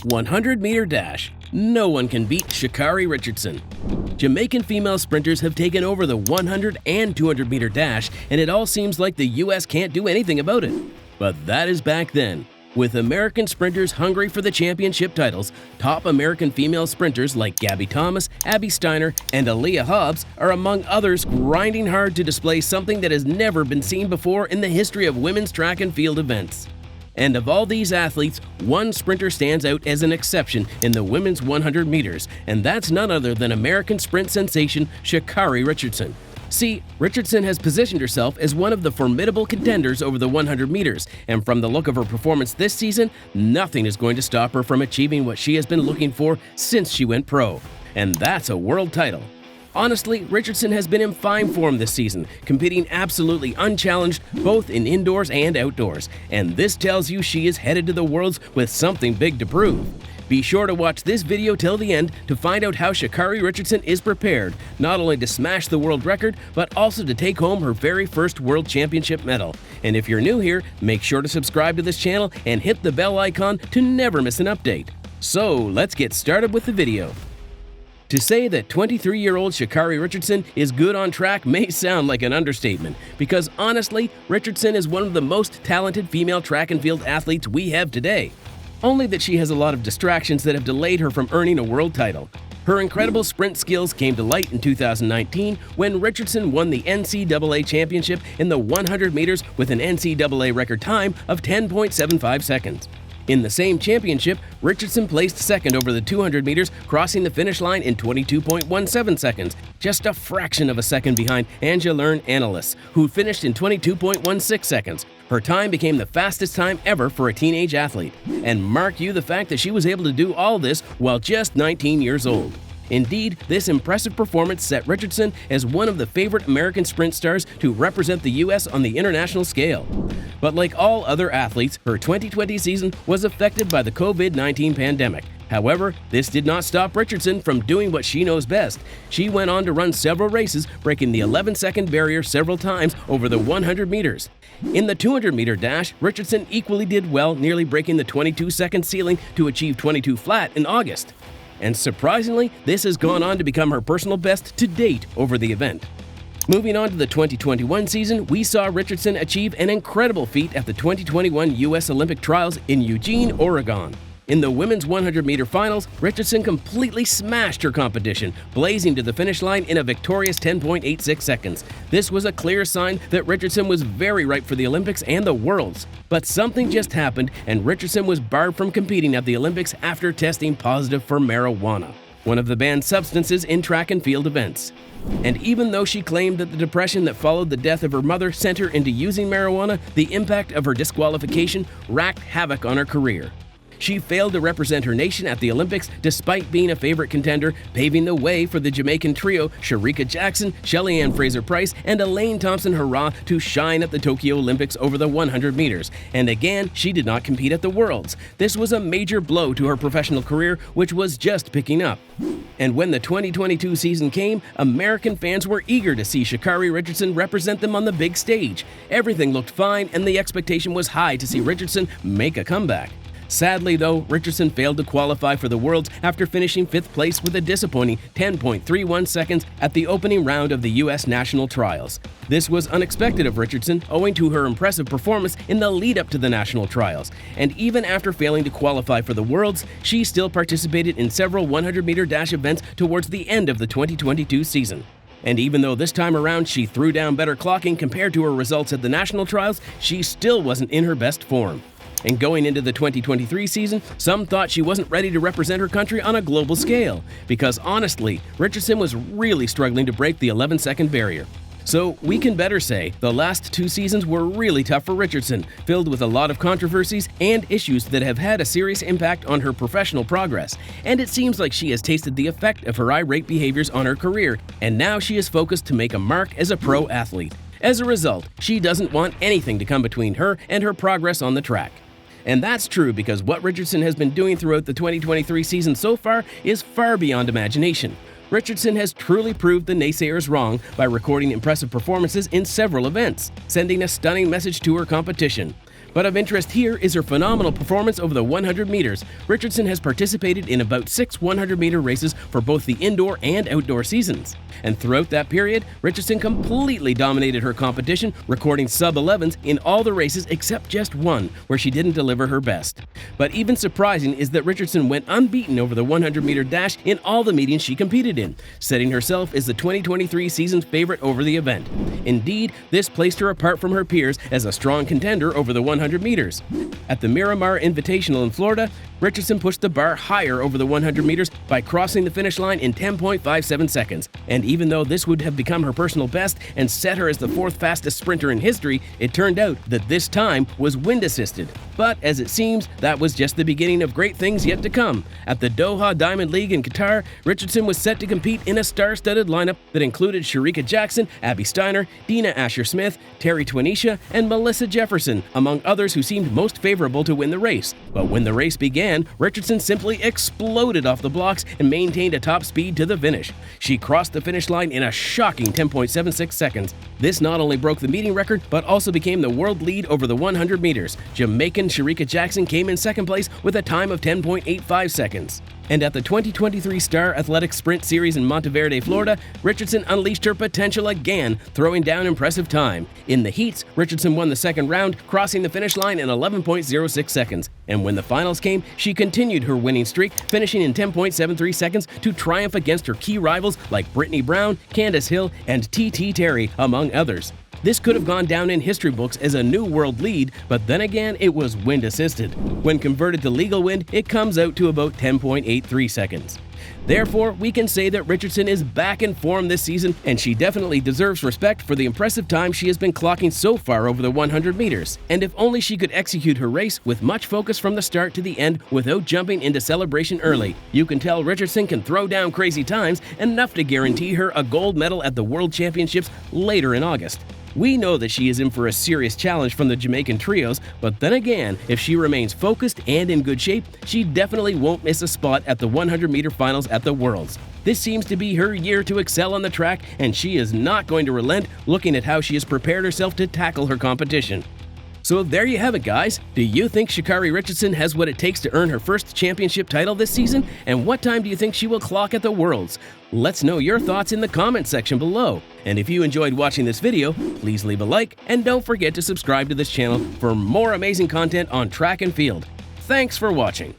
100-meter dash. No one can beat ShaCarri Richardson. Jamaican female sprinters have taken over the 100 and 200-meter dash, and it all seems like the U.S. can't do anything about it. But that is back then. With American sprinters hungry for the championship titles, top American female sprinters like Gabby Thomas, Steiner, and Aleia Hobbs are among others grinding hard to display something that has never been seen before in the history of women's track and field events. And of all these athletes, one sprinter stands out as an exception in the women's 100 meters, and that's none other than American sprint sensation ShaCarri Richardson. See, Richardson has positioned herself as one of the formidable contenders over the 100 meters, and from the look of her performance this season, nothing is going to stop her from achieving what she has been looking for since she went pro, and that's a world title. Honestly, Richardson has been in fine form this season, competing absolutely unchallenged both in indoors and outdoors, and this tells you she is headed to the Worlds with something big to prove. Be sure to watch this video till the end to find out how ShaCarri Richardson is prepared, not only to smash the world record, but also to take home her very first World Championship medal. And if you're new here, make sure to subscribe to this channel and hit the bell icon to never miss an update. So let's get started with the video. To say that 23-year-old ShaCarri Richardson is good on track may sound like an understatement, because honestly, Richardson is one of the most talented female track and field athletes we have today. Only that she has a lot of distractions that have delayed her from earning a world title. Her incredible sprint skills came to light in 2019 when Richardson won the NCAA championship in the 100 meters with an NCAA record time of 10.75 seconds. In the same championship, Richardson placed second over the 200 meters, crossing the finish line in 22.17 seconds, just a fraction of a second behind Angela Annales, who finished in 22.16 seconds. Her time became the fastest time ever for a teenage athlete. And mark you the fact that she was able to do all this while just 19 years old. Indeed, this impressive performance set Richardson as one of the favorite American sprint stars to represent the U.S. on the international scale. But like all other athletes, her 2020 season was affected by the COVID-19 pandemic. However, this did not stop Richardson from doing what she knows best. She went on to run several races, breaking the 11-second barrier several times over the 100 meters. In the 200-meter dash, Richardson equally did well, nearly breaking the 22-second ceiling to achieve 22 flat in August. And surprisingly, this has gone on to become her personal best to date over the event. Moving on to the 2021 season, we saw Richardson achieve an incredible feat at the 2021 U.S. Olympic Trials in Eugene, Oregon. In the women's 100-meter finals, Richardson completely smashed her competition, blazing to the finish line in a victorious 10.86 seconds. This was a clear sign that Richardson was very ripe for the Olympics and the Worlds. But something just happened, and Richardson was barred from competing at the Olympics after testing positive for marijuana, one of the banned substances in track and field events. And even though she claimed that the depression that followed the death of her mother sent her into using marijuana, the impact of her disqualification racked havoc on her career. She failed to represent her nation at the Olympics despite being a favorite contender, paving the way for the Jamaican trio Shericka Jackson, Shelly-Ann Fraser-Pryce, and Elaine Thompson-Herah to shine at the Tokyo Olympics over the 100 meters. And again, she did not compete at the Worlds. This was a major blow to her professional career, which was just picking up. And when the 2022 season came, American fans were eager to see ShaCarri Richardson represent them on the big stage. Everything looked fine, and the expectation was high to see Richardson make a comeback. Sadly, though, Richardson failed to qualify for the Worlds after finishing 5th place with a disappointing 10.31 seconds at the opening round of the U.S. national trials. This was unexpected of Richardson, owing to her impressive performance in the lead-up to the national trials. And even after failing to qualify for the Worlds, she still participated in several 100-meter dash events towards the end of the 2022 season. And even though this time around she threw down better clocking compared to her results at the national trials, she still wasn't in her best form. And going into the 2023 season, some thought she wasn't ready to represent her country on a global scale, because honestly, Richardson was really struggling to break the 11-second barrier. So we can better say the last 2 seasons were really tough for Richardson, filled with a lot of controversies and issues that have had a serious impact on her professional progress. And it seems like she has tasted the effect of her irate behaviors on her career, and now she is focused to make a mark as a pro athlete. As a result, she doesn't want anything to come between her and her progress on the track. And that's true because what Richardson has been doing throughout the 2023 season so far is far beyond imagination. Richardson has truly proved the naysayers wrong by recording impressive performances in several events, sending a stunning message to her competition. But of interest here is her phenomenal performance over the 100 meters. Richardson has participated in about 6 100-meter races for both the indoor and outdoor seasons. And throughout that period, Richardson completely dominated her competition, recording sub-11s in all the races except just one, where she didn't deliver her best. But even surprising is that Richardson went unbeaten over the 100-meter dash in all the meetings she competed in, setting herself as the 2023 season's favorite over the event. Indeed, this placed her apart from her peers as a strong contender over the 100 meters. At the Miramar Invitational in Florida, Richardson pushed the bar higher over the 100 meters by crossing the finish line in 10.57 seconds. And even though this would have become her personal best and set her as the 4th fastest sprinter in history, it turned out that this time was wind-assisted. But as it seems, that was just the beginning of great things yet to come. At the Doha Diamond League in Qatar, Richardson was set to compete in a star-studded lineup that included Shericka Jackson, Abby Steiner, Dina Asher-Smith, Terry Twanisha, and Melissa Jefferson, among others who seemed most favorable to win the race. But when the race began, Richardson simply exploded off the blocks and maintained a top speed to the finish. She crossed the finish line in a shocking 10.76 seconds. This not only broke the meeting record, but also became the world lead over the 100 meters. Jamaican Shericka Jackson came in second place with a time of 10.85 seconds. And at the 2023 Star Athletics Sprint Series in Monteverde, Florida, Richardson unleashed her potential again, throwing down impressive time. In the heats, Richardson won the second round, crossing the finish line in 11.06 seconds. And when the finals came, she continued her winning streak, finishing in 10.73 seconds to triumph against her key rivals like Brittany Brown, Candace Hill, and T.T. Terry, among others. This could have gone down in history books as a new world lead, but then again, it was wind-assisted. When converted to legal wind, it comes out to about 10.83 seconds. Therefore, we can say that Richardson is back in form this season, and she definitely deserves respect for the impressive time she has been clocking so far over the 100 meters. And if only she could execute her race with much focus from the start to the end without jumping into celebration early. You can tell Richardson can throw down crazy times, enough to guarantee her a gold medal at the World Championships later in August. We know that she is in for a serious challenge from the Jamaican trios, but then again, if she remains focused and in good shape, she definitely won't miss a spot at the 100-meter finals at the Worlds. This seems to be her year to excel on the track, and she is not going to relent, looking at how she has prepared herself to tackle her competition. So there you have it, guys. Do you think ShaCarri Richardson has what it takes to earn her first championship title this season? And what time do you think she will clock at the Worlds? Let's know your thoughts in the comment section below. And if you enjoyed watching this video, please leave a like and don't forget to subscribe to this channel for more amazing content on track and field. Thanks for watching.